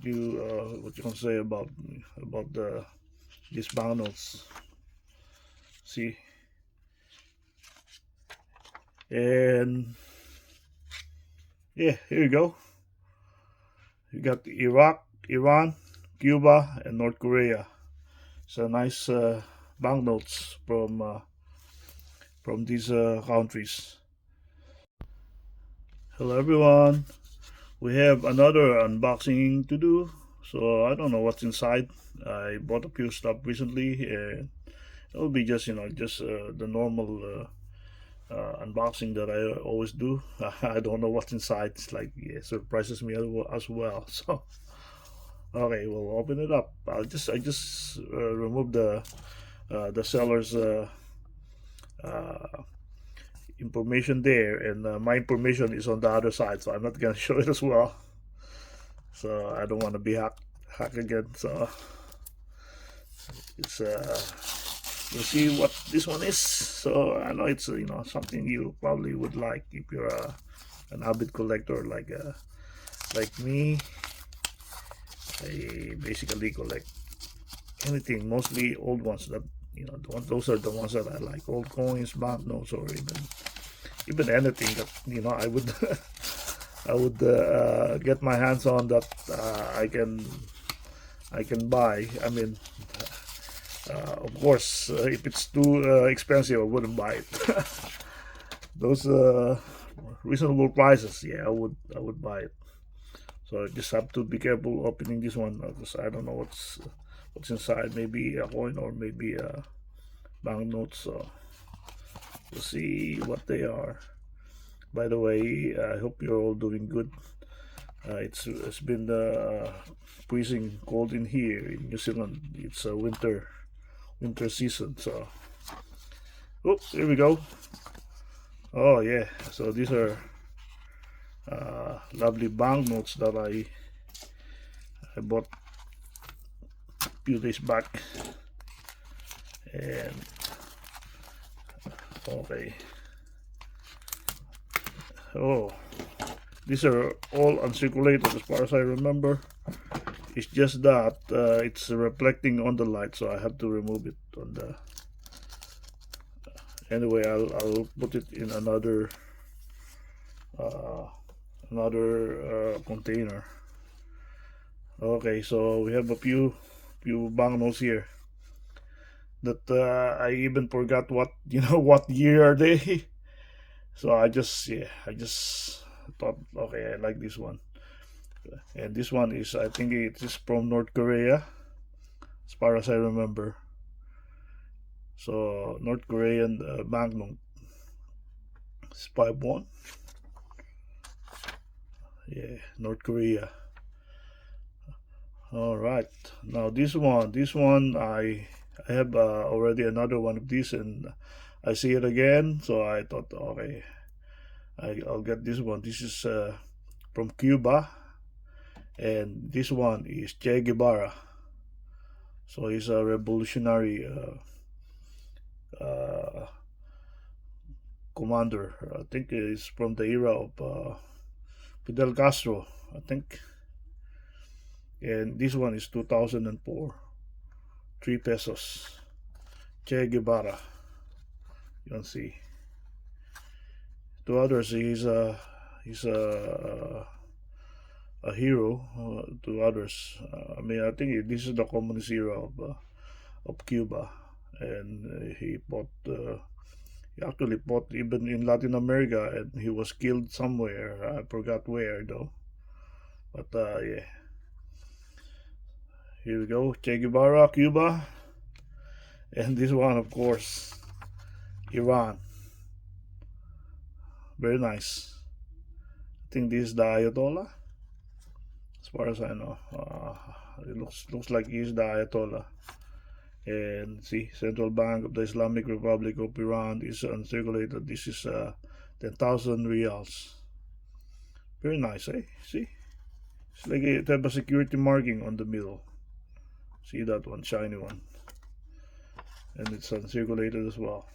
You what you can say about the these banknotes? See, and yeah, here you go. You got Iraq, Iran, Cuba, and North Korea. So nice banknotes from these countries. Hello everyone. We have another unboxing to do. So I don't know what's inside. I bought a few stuff recently, and it'll be just the normal unboxing that I always do. I don't know what's inside. It's like it surprises me as well. So okay, we'll open it up. I just remove the seller's uh, information there, and my information is on the other side, so I'm not gonna show it as well. So I don't want to be hacked again. So it's we'll see what this one is. So I know it's something you probably would like if you're an avid collector like me. I basically collect anything, mostly old ones. That those are the ones that I like: old coins, banknotes, or even anything that I would I would get my hands on that I can buy. I mean, of course, if it's too expensive, I wouldn't buy it. Those reasonable prices, yeah, I would buy it. So I just have to be careful opening this one because I don't know what's inside. Maybe a coin or maybe a banknote. So we'll see what they are. By the way, I hope you're all doing good. It's been freezing cold in here in New Zealand. It's a winter season. So, oops, here we go. Oh yeah, so these are lovely banknotes that I bought a few days back, and okay. Oh, these are all uncirculated as far as I remember. It's just that it's reflecting on the light, so I have to remove it on the. Anyway, I'll put it in uh, another container. Okay, so we have a few banknotes here that I even forgot what what year are they. So I just thought, okay, I like this one. And this one is, I think it is from North Korea, as far as I remember. So North Korean banknote is 5-1. Yeah, North Korea. All right. Now this one I have already another one of these, and I see it again. So I thought, okay, I'll get this one. This is from Cuba, and this one is Che Guevara. So he's a revolutionary uh, commander. I think it's from the era of Fidel Castro, I think. And this one is 2004, 3 pesos. Che Guevara. You can see. To others, he's a hero. To others, I mean, I think this is the communist era of Cuba, and he actually fought even in Latin America, and he was killed somewhere. I forgot where though. But yeah, here we go. Che Guevara, Cuba, and this one, of course, Iran. Very nice. I think this is the Ayatollah, as far as I know. It looks like he's the Ayatollah. And see, Central Bank of the Islamic Republic of Iran is uncirculated. This is 10,000 reals. Very nice, eh? See, it's like it have a security marking on the middle. See that one, shiny one, and it's uncirculated as well.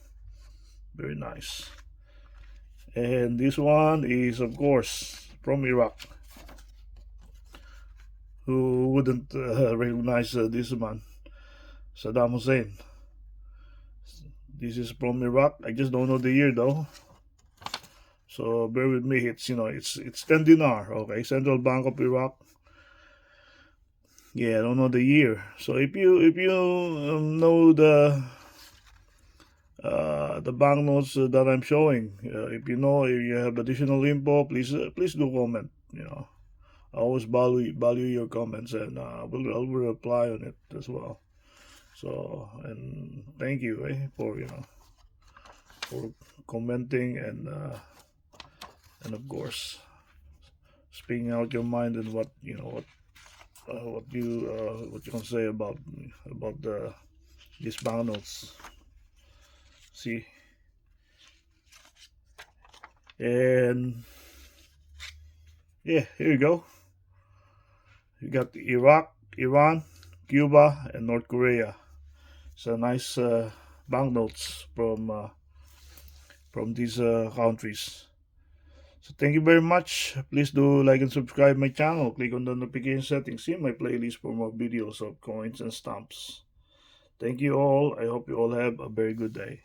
Very nice. And this one is, of course, from Iraq. who wouldn't recognize this man, Saddam Hussein. This is from Iraq. I just don't know the year though. So bear with me. It's 10 dinar. Okay, Central Bank of Iraq. Yeah, I don't know the year. So if you know the banknotes that I'm showing, if you have additional info, please do comment. I always value your comments, and I will reply on it as well. So, and thank you for commenting, and of course speaking out your mind, and what you can say about these banknotes. See, and yeah, here you go. You got Iraq, Iran, Cuba, and North Korea. So nice banknotes from these countries. So thank you very much. Please do like and subscribe my channel. Click on the notification settings. See my playlist for more videos of coins and stamps. Thank you all. I hope you all have a very good day.